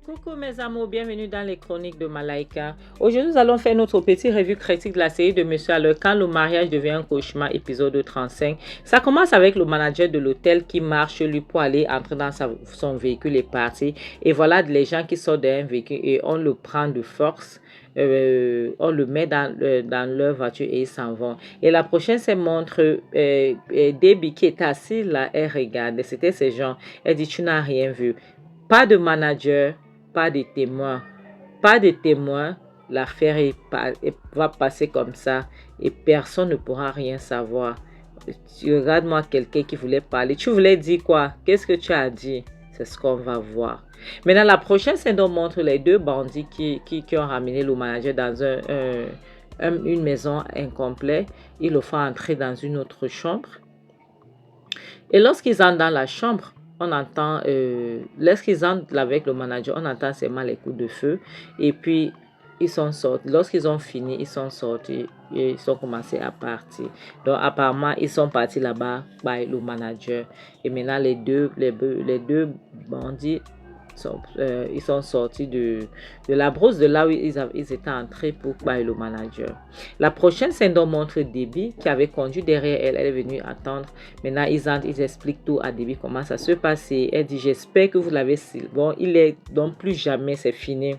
Coucou mes amours, bienvenue dans les chroniques de Malaika. Aujourd'hui, nous allons faire notre petite revue critique de la série de Monsieur à l'heure quand le mariage devient un cauchemar, épisode 35. Ça commence avec le manager de l'hôtel qui marche lui pour aller entrer dans son véhicule et partir. Et voilà les gens qui sortent d'un véhicule et on le prend de force. On le met dans leur voiture et ils s'en vont. Et la prochaine, c'est montre Debbie qui est assise là, elle regarde. C'était ces gens. Elle dit, tu n'as rien vu. Pas de manager. Pas de témoins. Pas de témoins. L'affaire va passer comme ça et personne ne pourra rien savoir. Regarde-moi quelqu'un qui voulait parler. Tu voulais dire quoi? Qu'est-ce que tu as dit? C'est ce qu'on va voir. Maintenant, la prochaine scène montre les deux bandits qui ont ramené le manager dans une maison incomplète. Ils le font entrer dans une autre chambre. Et lorsqu'ils entrent dans la chambre, on entend, lorsqu'ils entrent avec le manager, on entend seulement les coups de feu. Et puis, ils sont sortis. Lorsqu'ils ont fini, ils sont sortis et ils ont commencé à partir. Donc, apparemment, ils sont partis là-bas par le manager. Et maintenant, les deux bandits, ils sont sortis de la brousse de là où ils étaient entrés pour parler le manager. La prochaine scène montre Debbie qui avait conduit derrière elle. Elle est venue attendre. Maintenant, ils expliquent tout à Debbie comment ça se passait. Elle dit, j'espère que vous l'avez... Bon, il est donc plus jamais, c'est fini.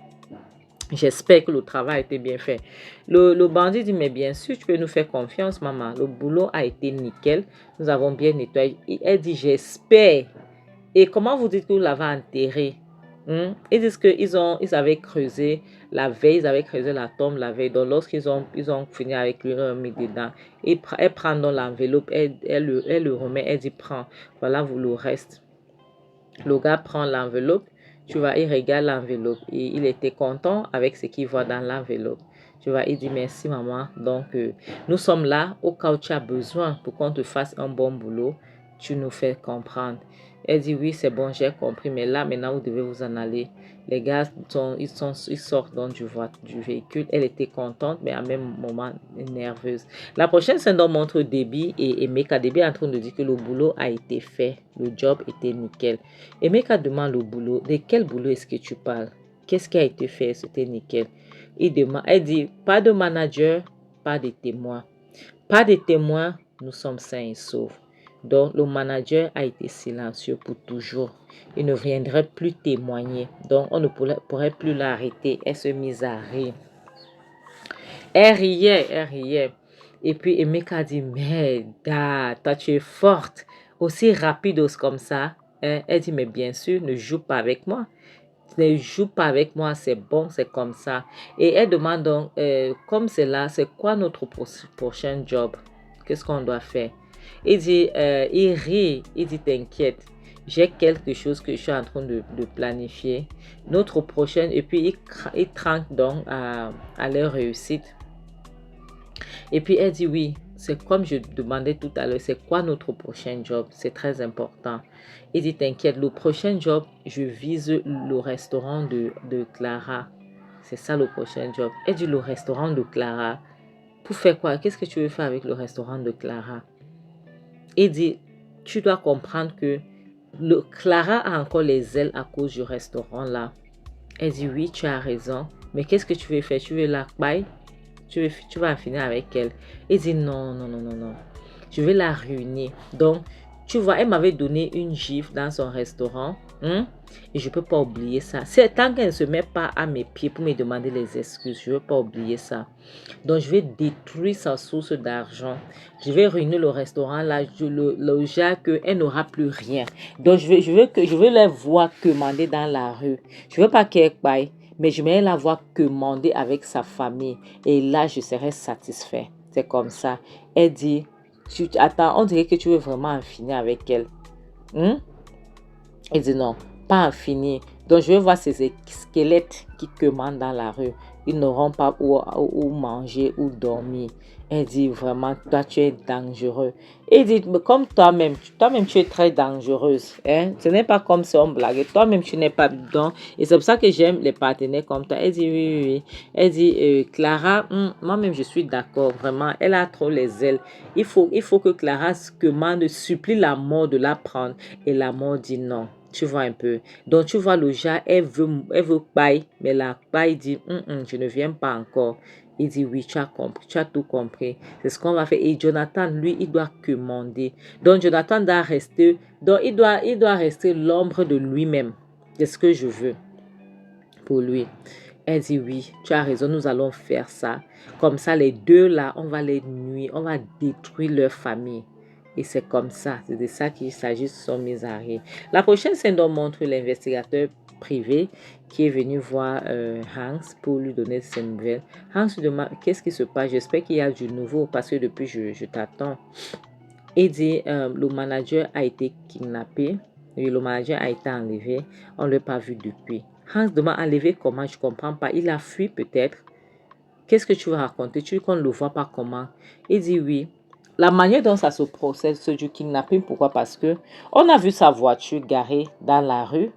J'espère que le travail a été bien fait. Le bandit dit, mais bien sûr, tu peux nous faire confiance, maman. Le boulot a été nickel. Nous avons bien nettoyé. Et elle dit, j'espère. Et comment vous dites que vous l'avez enterré? Ils disent qu'ils avaient creusé la veille, ils avaient creusé la tombe la veille. Donc, lorsqu'ils ont fini avec lui, ils l'ont mis dedans. Elle prend dans l'enveloppe, elle le remet, elle dit, prends, voilà, vous le reste. Le gars prend l'enveloppe, tu vois, il regarde l'enveloppe. Et il était content avec ce qu'il voit dans l'enveloppe. Tu vois, il dit, merci maman. Donc, nous sommes là au cas où tu as besoin pour qu'on te fasse un bon boulot. Tu nous fais comprendre. Elle dit, oui, c'est bon, j'ai compris, mais là, maintenant, vous devez vous en aller. Les gars, ils sortent donc du véhicule. Elle était contente, mais en même moment nerveuse. La prochaine scène montre Debbie et Emeka. Debbie est en train de dire que le boulot a été fait. Le job était nickel. Emeka demande le boulot. De quel boulot est-ce que tu parles? Qu'est-ce qui a été fait? C'était nickel. Elle dit, pas de manager, pas de témoins. Pas de témoins, nous sommes sains et saufs. Donc, le manager a été silencieux pour toujours. Il ne viendrait plus témoigner. Donc, on ne pourrait plus l'arrêter. Elle se mise à rire. Elle riait. Et puis, Emeka dit, mais toi, tu es forte. Aussi rapide comme ça. Elle dit, mais bien sûr, ne joue pas avec moi. Ne joue pas avec moi, c'est bon, c'est comme ça. Et elle demande donc, comme c'est là, c'est quoi notre prochain job? Qu'est-ce qu'on doit faire? Il dit, il rit, il dit, t'inquiète, j'ai quelque chose que je suis en train de planifier. Notre prochaine, et puis il tranque donc à leur réussite. Et puis elle dit, oui, c'est comme je demandais tout à l'heure, c'est quoi notre prochain job? C'est très important. Il dit, t'inquiète, le prochain job, je vise le restaurant de Clara. C'est ça le prochain job. Elle dit, le restaurant de Clara. Pour faire quoi? Qu'est-ce que tu veux faire avec le restaurant de Clara? Il dit, tu dois comprendre que Clara a encore les ailes à cause du restaurant là. Elle dit, oui, tu as raison. Mais qu'est-ce que tu veux faire? Tu veux la paille? Tu vas en finir avec elle. Il dit, non. Je vais la ruiner. Donc, tu vois, elle m'avait donné une gifle dans son restaurant. Et je ne peux pas oublier ça. Tant qu'elle ne se met pas à mes pieds pour me demander les excuses, je ne veux pas oublier ça. Donc, je vais détruire sa source d'argent. Je vais ruiner le restaurant là. Le genre qu'elle n'aura plus rien. Donc, je veux les voir commander dans la rue. Je ne veux pas qu'elle paye. Mais je vais la voir commander avec sa famille. Et là, je serai satisfait. C'est comme ça. Elle dit, attends, on dirait que tu veux vraiment en finir avec elle. Elle dit non, pas en finir. Donc, je vais voir ces squelettes qui commandent dans la rue. Ils n'auront pas où manger ou dormir. Elle dit vraiment, toi tu es dangereux. Et dit, mais comme toi-même tu es très dangereuse. Hein? Ce n'est pas comme si on blaguait. Toi-même tu n'es pas dedans. Et c'est pour ça que j'aime les partenaires comme toi. Elle dit, oui, oui, oui. Elle dit, Clara, moi-même je suis d'accord. Vraiment, elle a trop les ailes. Il faut que Clara commande, supplie la mort de la prendre. Et la mort dit non. Tu vois un peu. Donc, tu vois, le genre, elle veut paille, mais la paille dit, je ne viens pas encore. Il dit, oui, tu as compris, tu as tout compris. C'est ce qu'on va faire. Et Jonathan, lui, il doit commander. Donc, Jonathan doit rester, donc il doit rester l'ombre de lui-même. C'est ce que je veux pour lui. Elle dit, oui, tu as raison, nous allons faire ça. Comme ça, les deux là, on va les nuire, on va détruire leur famille. Et c'est comme ça, c'est de ça qu'il s'agit, son mis à rire. La prochaine scène montre l'investigateur privé qui est venu voir Hans pour lui donner ses nouvelles. Hans lui demande qu'est-ce qui se passe. J'espère qu'il y a du nouveau parce que depuis je t'attends. Il dit le manager a été kidnappé. Oui, le manager a été enlevé. On ne l'a pas vu depuis. Hans demande enlevé comment? Je ne comprends pas. Il a fui peut-être. Qu'est-ce que tu veux raconter? Tu veux qu'on ne le voit pas comment? Il dit oui. La manière dont ça se procède, ce du kidnapping, pourquoi? Parce que on a vu sa voiture garée dans la rue,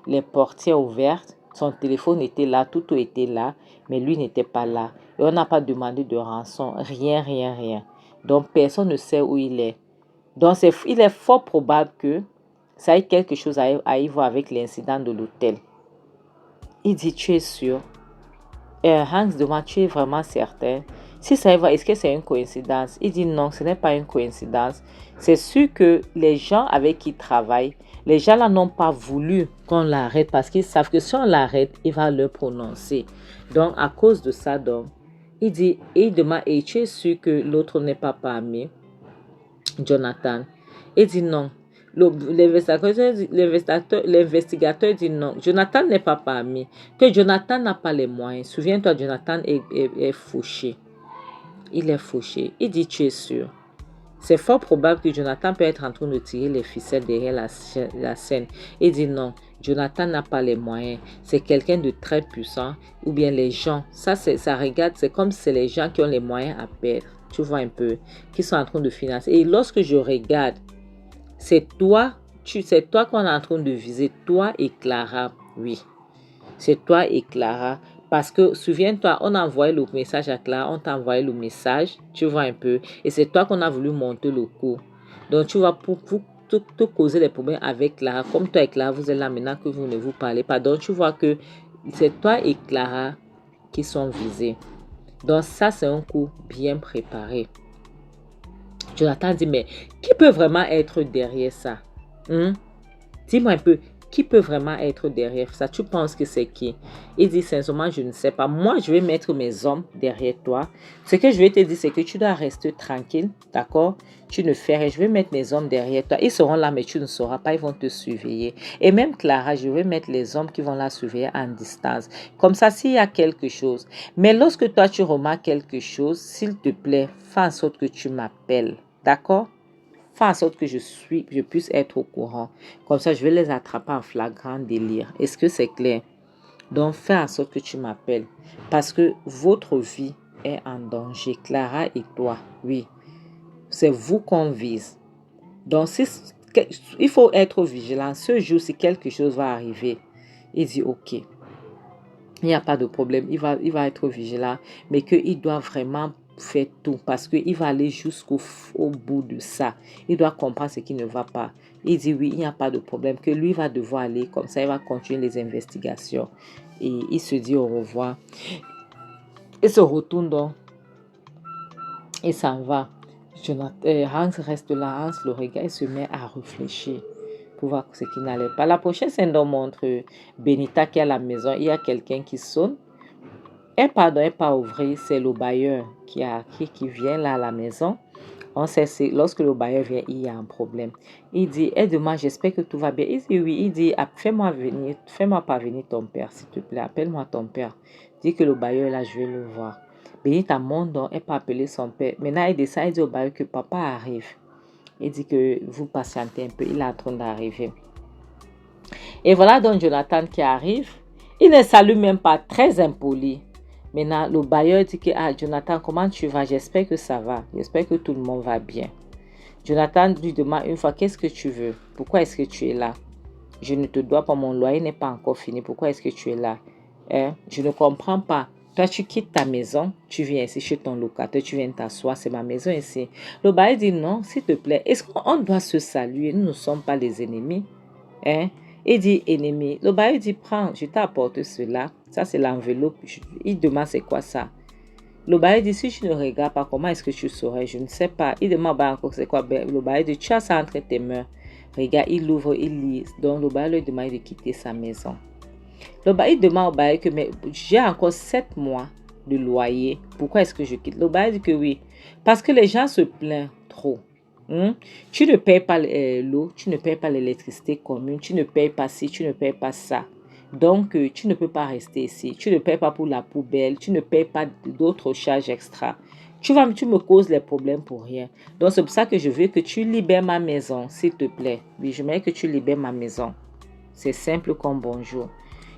les portières ouvertes, son téléphone était là, tout était là, mais lui n'était pas là. Et on n'a pas demandé de rançon, rien, rien, rien. Donc personne ne sait où il est. Donc il est fort probable que ça ait quelque chose à y voir avec l'incident de l'hôtel. Il dit, tu es sûr? Hans demande, tu es vraiment certain? Si ça va, est-ce que c'est une coïncidence? Il dit non, ce n'est pas une coïncidence. C'est sûr que les gens avec qui il travaille, les gens là n'ont pas voulu qu'on l'arrête parce qu'ils savent que si on l'arrête, il va le prononcer. Donc, à cause de ça, donc, il dit, et il demande, et tu es sûr que l'autre n'est pas parmi Jonathan? Il dit non. L'investigateur dit non. Jonathan n'est pas parmi. Que Jonathan n'a pas les moyens. Souviens-toi, Jonathan est fauché. Il est fauché. Il dit, tu es sûr? C'est fort probable que Jonathan peut être en train de tirer les ficelles derrière la scène. Il dit non. Jonathan n'a pas les moyens. C'est quelqu'un de très puissant. Ou bien les gens. Ça regarde. C'est comme si c'est les gens qui ont les moyens à perdre. Tu vois un peu. Qui sont en train de financer. Et lorsque je regarde, c'est toi qu'on est en train de viser, toi et Clara, oui. C'est toi et Clara. Parce que, souviens-toi, on a envoyé le message à Clara, on t'a envoyé le message, tu vois un peu. Et c'est toi qu'on a voulu monter le coup. Donc, tu vois, pour te causer les problèmes avec Clara, comme toi et Clara, vous êtes là maintenant que vous ne vous parlez pas. Donc, tu vois que c'est toi et Clara qui sont visés. Donc, ça, c'est un coup bien préparé. Jonathan dit, mais qui peut vraiment être derrière ça? Dis-moi un peu, qui peut vraiment être derrière ça? Tu penses que c'est qui? Il dit, sincèrement, je ne sais pas. Moi, je vais mettre mes hommes derrière toi. Ce que je vais te dire, c'est que tu dois rester tranquille, d'accord? Tu ne fais rien. Je vais mettre mes hommes derrière toi. Ils seront là, mais tu ne sauras pas. Ils vont te surveiller. Et même Clara, je vais mettre les hommes qui vont la surveiller en distance. Comme ça, s'il y a quelque chose. Mais lorsque toi, tu remarques quelque chose, s'il te plaît, fais en sorte que tu m'appelles. D'accord? Fais en sorte que je puisse être au courant. Comme ça, je vais les attraper en flagrant délire. Est-ce que c'est clair? Donc, fais en sorte que tu m'appelles. Parce que votre vie est en danger. Clara et toi, oui. C'est vous qu'on vise. Donc, il faut être vigilant. Ce jour, si quelque chose va arriver, il dit, ok, il n'y a pas de problème. Il va être vigilant. Mais qu'il doit vraiment fait tout parce qu'il va aller jusqu'au bout de ça. Il doit comprendre ce qui ne va pas. Il dit oui, il n'y a pas de problème, que lui va devoir aller, comme ça il va continuer les investigations. Et il se dit au revoir. Il se retourne donc. Il s'en va. Hans reste là, Hans le regarde et se met à réfléchir pour voir ce qui n'allait pas. La prochaine scène montre Benita qui est à la maison. Il y a quelqu'un qui sonne. Elle pas ouvrir, c'est le bailleur qui vient là à la maison. On sait, lorsque le bailleur vient, il y a un problème. Il dit, aide-moi, j'espère que tout va bien. Il dit oui, il dit, fais-moi parvenir ton père, s'il te plaît, appelle-moi ton père. Dis que le bailleur là, je vais le voir. Benita monte donc, elle peut appeler son père. Maintenant, il descend, il dit au bailleur que papa arrive. Il dit que vous patientez un peu, il est en train d'arriver. Et voilà donc Jonathan qui arrive. Il ne salue même pas, très impoli. Maintenant, le bailleur dit que, ah, Jonathan, comment tu vas? J'espère que ça va. J'espère que tout le monde va bien. Jonathan lui demande une fois, qu'est-ce que tu veux? Pourquoi est-ce que tu es là? Je ne te dois pas, mon loyer n'est pas encore fini. Pourquoi est-ce que tu es là? Hein? Je ne comprends pas. Toi, tu quittes ta maison, tu viens ici chez ton locataire, tu viens t'asseoir, c'est ma maison ici. Le bailleur dit non, s'il te plaît, est-ce qu'on doit se saluer? Nous ne sommes pas les ennemis. Hein? Il dit ennemi. Le bailleur dit prends, je t'ai apporté cela. Ça, c'est l'enveloppe. Il demande c'est quoi ça? Le bailleur dit si tu ne regardes pas, comment est-ce que tu saurais? Je ne sais pas. Il demande encore c'est quoi? Le bailleur dit tu as ça entre tes mains. Regarde, il ouvre, il lit. Donc le bailleur lui demande de quitter sa maison. Le bailleur demande au bailleur que mais j'ai encore 7 mois de loyer. Pourquoi est-ce que je quitte? Le bailleur dit que oui. Parce que les gens se plaignent trop. Tu ne payes pas l'eau, tu ne payes pas l'électricité commune, tu ne payes pas ci, tu ne payes pas ça. Donc, tu ne peux pas rester ici. Tu ne payes pas pour la poubelle, tu ne payes pas d'autres charges extra. Tu me causes les problèmes pour rien. Donc, c'est pour ça que je veux que tu libères ma maison, s'il te plaît. Oui, je veux que tu libères ma maison. C'est simple comme bonjour.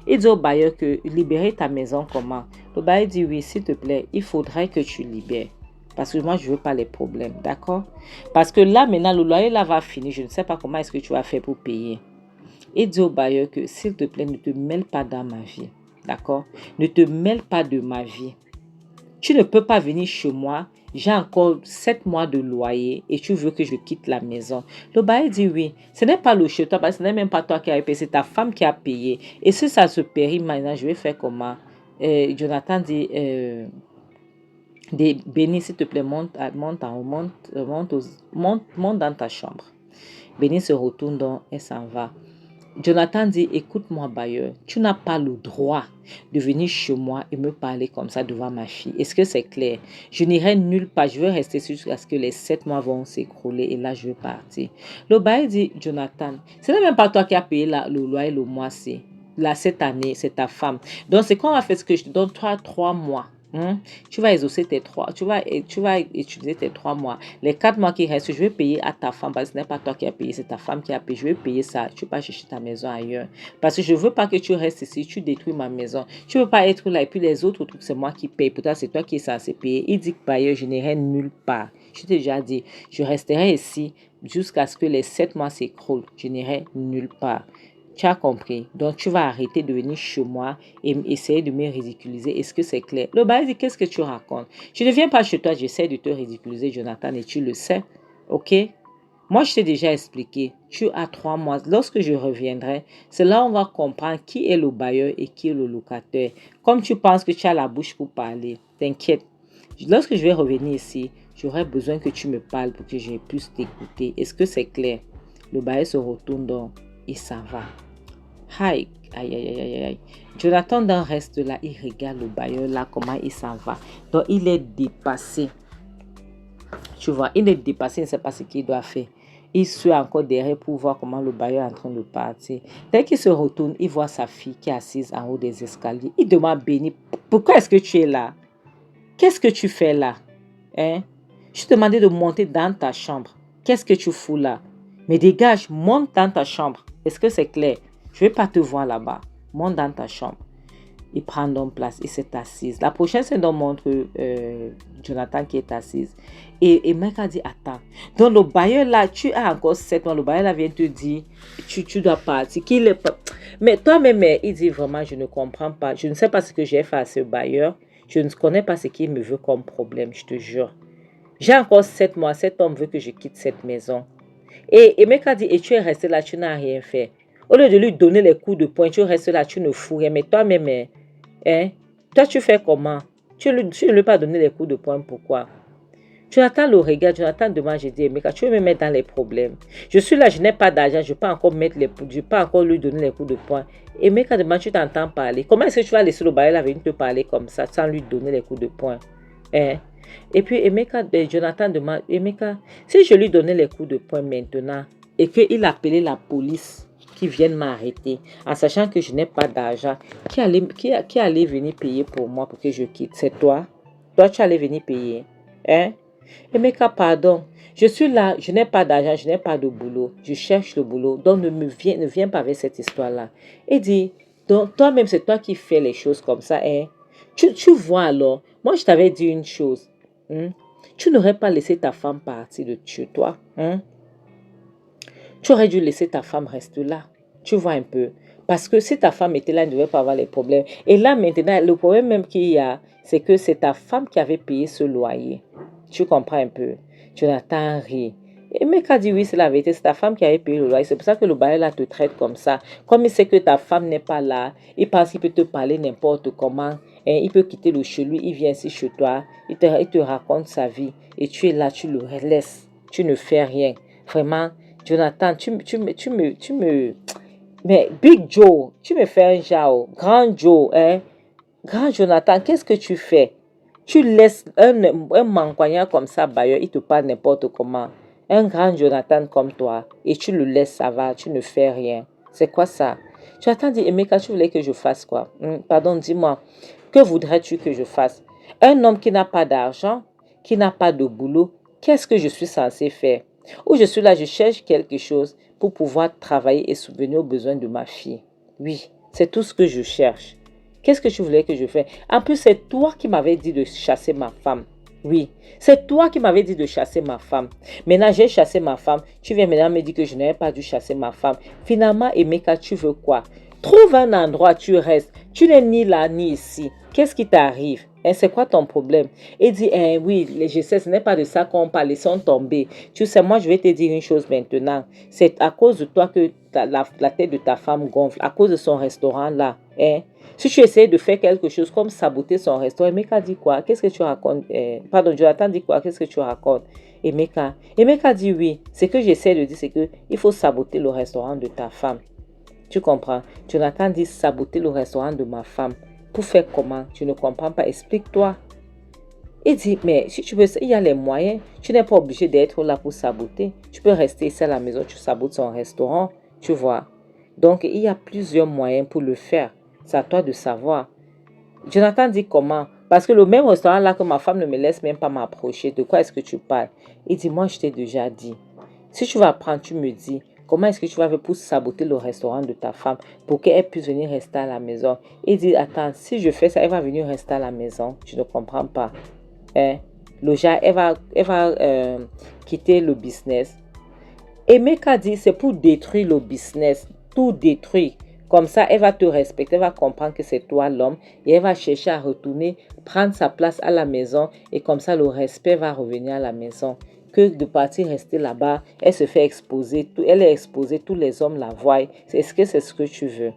Il dit au bailleur que libérer ta maison, comment? Le bailleur dit oui, s'il te plaît, il faudrait que tu libères. Parce que moi, je ne veux pas les problèmes, d'accord? Parce que là, maintenant, le loyer là va finir. Je ne sais pas comment est-ce que tu vas faire pour payer. Et dis au bailleur que, s'il te plaît, ne te mêle pas dans ma vie, d'accord? Ne te mêle pas de ma vie. Tu ne peux pas venir chez moi. J'ai encore 7 mois de loyer et tu veux que je quitte la maison. Le bailleur dit oui. Ce n'est pas le chez toi, parce que ce n'est même pas toi qui as payé, c'est ta femme qui a payé. Et si ça se périme maintenant, je vais faire comment? Jonathan dit... Béni, s'il te plaît, monte dans ta chambre. Béni se retourne donc et s'en va. Jonathan dit, écoute-moi, bailleur, tu n'as pas le droit de venir chez moi et me parler comme ça devant ma fille. Est-ce que c'est clair? Je n'irai nulle part. Je vais rester jusqu'à ce que les 7 mois vont s'écrouler et là, je vais partir. Le bailleur dit, Jonathan, ce n'est même pas toi qui as payé le loyer le mois-ci. Là, cette année, c'est ta femme. Donc, c'est qu'on va faire ce que je te donne 3 mois. Tu vas exaucer tu vas utiliser tes 3 mois. Les 4 mois qui restent, je vais payer à ta femme parce que ce n'est pas toi qui as payé, c'est ta femme qui a payé. Je vais payer ça. Tu ne vas pas chercher ta maison ailleurs. Parce que je ne veux pas que tu restes ici, tu détruis ma maison. Tu ne veux pas être là et puis les autres trucs, c'est moi qui paye. Pourtant, c'est toi qui es censé payer. Il dit que par ailleurs, je n'irai nulle part. Je t'ai déjà dit, je resterai ici jusqu'à ce que les 7 mois s'écroulent. Je n'irai nulle part. Tu as compris. Donc, tu vas arrêter de venir chez moi et essayer de me ridiculiser. Est-ce que c'est clair? Le bailleur dit, qu'est-ce que tu racontes? Je ne viens pas chez toi, j'essaie de te ridiculiser, Jonathan, et tu le sais. OK? Moi, je t'ai déjà expliqué. Tu as 3 mois. Lorsque je reviendrai, c'est là où on va comprendre qui est le bailleur et qui est le locataire. Comme tu penses que tu as la bouche pour parler, t'inquiète. Lorsque je vais revenir ici, j'aurai besoin que tu me parles pour que je puisse t'écouter. Est-ce que c'est clair? Le bailleur se retourne donc et s'en va. Aïe, aïe, aïe, aïe, aïe. Jonathan Dan reste là, il regarde le bailleur là, comment il s'en va. Donc, il est dépassé. Tu vois, il est dépassé, il ne sait pas ce qu'il doit faire. Il suit encore derrière pour voir comment le bailleur est en train de partir. Dès qu'il se retourne, il voit sa fille qui est assise en haut des escaliers. Il demande Béni, pourquoi est-ce que tu es là? Qu'est-ce que tu fais là? Je te demandais de monter dans ta chambre. Qu'est-ce que tu fous là? Mais dégage, monte dans ta chambre. Est-ce que c'est clair? Je ne vais pas te voir là-bas. Monte dans ta chambre. Il prend donc place. Il s'est assise. La prochaine scène montre Jonathan qui est assise. Et mec a dit, attends. Donc le bailleur là, tu as encore 7 mois. Le bailleur là vient te dire, tu dois partir. Qu'il est pas... Mais toi-même, il dit vraiment, je ne comprends pas. Je ne sais pas ce que j'ai fait à ce bailleur. Je ne connais pas ce qu'il me veut comme problème, je te jure. J'ai encore 7 mois. Cet homme veut que je quitte cette maison. Et mec a dit, et tu es resté là, tu n'as rien fait. Au lieu de lui donner les coups de poing, tu restes là, tu ne fous rien. Mais toi-même, toi, tu fais comment? Tu ne lui as pas donné les coups de poing, pourquoi? Jonathan le regarde, Jonathan demande, j'ai dit, Emeka, tu veux me mettre dans les problèmes? Je suis là, je n'ai pas d'argent, je ne peux pas encore lui donner les coups de poing. Et Emeka demande, tu t'entends parler. Comment est-ce que tu vas laisser le bailleur venir te parler comme ça, sans lui donner les coups de poing? Et puis Jonathan demande, Emeka, si je lui donnais les coups de poing maintenant, et qu'il appelait la police, qui viennent m'arrêter, en sachant que je n'ai pas d'argent, qui allait venir payer pour moi pour que je quitte? C'est toi? Toi, tu allais venir payer. Emeka, pardon. Je suis là, je n'ai pas d'argent, je n'ai pas de boulot. Je cherche le boulot. Donc, ne viens pas avec cette histoire-là. Il dit, donc, toi-même, c'est toi qui fais les choses comme ça. Tu vois alors, moi je t'avais dit une chose. Hein? Tu n'aurais pas laissé ta femme partir de chez toi. Hein? Tu aurais dû laisser ta femme rester là. Tu vois un peu. Parce que si ta femme était là, elle ne devait pas avoir les problèmes. Et là, maintenant, le problème même qu'il y a, c'est que c'est ta femme qui avait payé ce loyer. Tu comprends un peu. Jonathan rit. Et mec a dit oui, c'est la vérité, c'est ta femme qui avait payé le loyer. C'est pour ça que le bailleur là te traite comme ça. Comme il sait que ta femme n'est pas là, il pense qu'il peut te parler n'importe comment. Et il peut quitter le chez lui, il vient ici chez toi, il te raconte sa vie. Et tu es là, tu le laisses. Tu ne fais rien. Vraiment, Jonathan, mais Big Joe, tu me fais un genre. Grand Joe, hein. Grand Jonathan, qu'est-ce que tu fais? Tu laisses un mancoignard comme ça, bailleur, il te parle n'importe comment. Un grand Jonathan comme toi, et tu le laisses, ça va, tu ne fais rien. C'est quoi ça? Jonathan dit, Emeka, tu voulais que je fasse quoi? Pardon, dis-moi, que voudrais-tu que je fasse? Un homme qui n'a pas d'argent, qui n'a pas de boulot, qu'est-ce que je suis censé faire? Ou je suis là, je cherche quelque chose pour pouvoir travailler et subvenir aux besoins de ma fille. Oui, c'est tout ce que je cherche. Qu'est-ce que tu voulais que je fasse? En plus, c'est toi qui m'avais dit de chasser ma femme. Oui, c'est toi qui m'avais dit de chasser ma femme. Maintenant, j'ai chassé ma femme. Tu viens maintenant me dire que je n'avais pas dû chasser ma femme. Finalement, Emeka, tu veux quoi? Trouve un endroit, tu restes. Tu n'es ni là ni ici. Qu'est-ce qui t'arrive? C'est quoi ton problème? Il dit, oui, je sais, ce n'est pas de ça qu'on parle, laissons tomber. Tu sais, moi, je vais te dire une chose maintenant. C'est à cause de toi que la tête de ta femme gonfle, à cause de son restaurant là. Si tu essaies de faire quelque chose comme saboter son restaurant, Emeka dit quoi? Qu'est-ce que tu racontes? Pardon, Jonathan dit quoi? Qu'est-ce que tu racontes? Emeka dit oui. Ce que j'essaie de dire, c'est qu'il faut saboter le restaurant de ta femme. Tu comprends? Jonathan dit saboter le restaurant de ma femme. Pour faire comment? Tu ne comprends pas? Explique-toi. Il dit, mais si tu veux, il y a les moyens. Tu n'es pas obligé d'être là pour saboter. Tu peux rester ici à la maison, tu sabotes son restaurant. Tu vois? Donc, il y a plusieurs moyens pour le faire. C'est à toi de savoir. Jonathan dit comment? Parce que le même restaurant là que ma femme ne me laisse même pas m'approcher. De quoi est-ce que tu parles? Il dit, moi je t'ai déjà dit. Si tu vas prendre, tu me dis. Comment est-ce que tu vas faire pour saboter le restaurant de ta femme pour qu'elle puisse venir rester à la maison? Il dit, attends, si je fais ça, elle va venir rester à la maison. Tu ne comprends pas. Le genre, elle va quitter le business. Et Meka dit, c'est pour détruire le business. Tout détruire. Comme ça, elle va te respecter, elle va comprendre que c'est toi l'homme et elle va chercher à retourner, prendre sa place à la maison et comme ça, le respect va revenir à la maison. Que de partir rester là-bas, elle se fait exposer, elle est exposée, tous les hommes la voient. Est-ce que c'est ce que tu veux?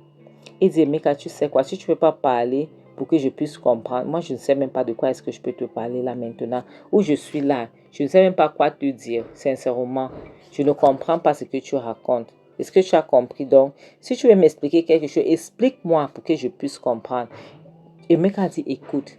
Il dit, Meka, tu sais quoi, si tu ne peux pas parler pour que je puisse comprendre, moi je ne sais même pas de quoi est-ce que je peux te parler là maintenant, où je suis là, je ne sais même pas quoi te dire, sincèrement. Je ne comprends pas ce que tu racontes. Est-ce que tu as compris donc? Si tu veux m'expliquer quelque chose, explique-moi pour que je puisse comprendre. Et Meka dit, écoute,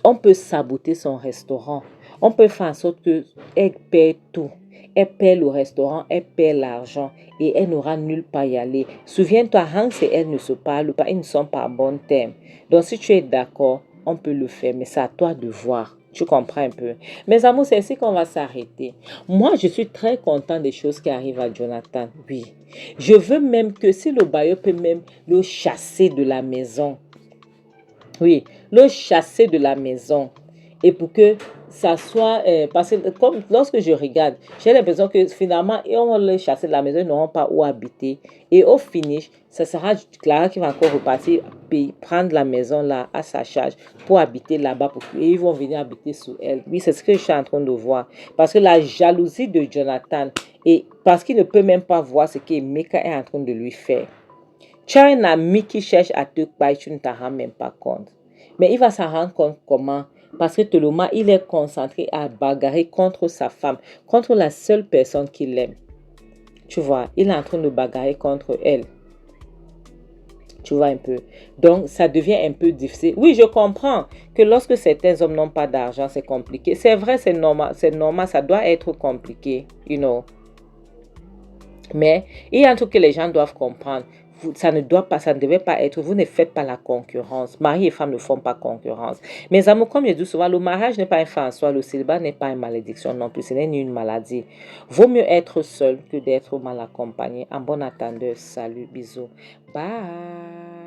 on peut saboter son restaurant. On peut faire en sorte qu'elle perd tout. Elle perd le restaurant, elle perd l'argent et elle n'aura nulle part y aller. Souviens-toi, Hans et elle ne se parlent pas, ils ne sont pas à bon terme. Donc si tu es d'accord, on peut le faire, mais c'est à toi de voir. Tu comprends un peu. Mes amours, c'est ici qu'on va s'arrêter. Moi, je suis très content des choses qui arrivent à Jonathan. Oui. Je veux même que si le bailleur peut même le chasser de la maison. Oui, le chasser de la maison. Et pour que ça soit... parce que comme lorsque je regarde, j'ai l'impression que finalement, on va le chasser de la maison, ils n'auront pas où habiter. Et au finish, ça sera Clara qui va encore repartir, prendre la maison là à sa charge pour habiter là-bas. Et ils vont venir habiter sous elle. Oui, c'est ce que je suis en train de voir. Parce que la jalousie de Jonathan, et parce qu'il ne peut même pas voir ce que Emeka est en train de lui faire. Tu as un ami qui cherche à te payer, tu ne t'en rends même pas compte. Mais il va s'en rendre compte comment? Parce que Toloma, il est concentré à bagarrer contre sa femme, contre la seule personne qu'il aime. Tu vois, il est en train de bagarrer contre elle. Tu vois un peu. Donc, ça devient un peu difficile. Oui, je comprends que lorsque certains hommes n'ont pas d'argent, c'est compliqué. C'est vrai, c'est normal, ça doit être compliqué, you know. Mais il y a un truc que les gens doivent comprendre. Ça ne devait pas être, vous ne faites pas la concurrence. Mari et femme ne font pas concurrence. Mes amours, comme je dis souvent, le mariage n'est pas un fait en soi, le célibat n'est pas une malédiction non plus, ce n'est ni une maladie. Vaut mieux être seul que d'être mal accompagné. En bon attendeur, salut, bisous. Bye.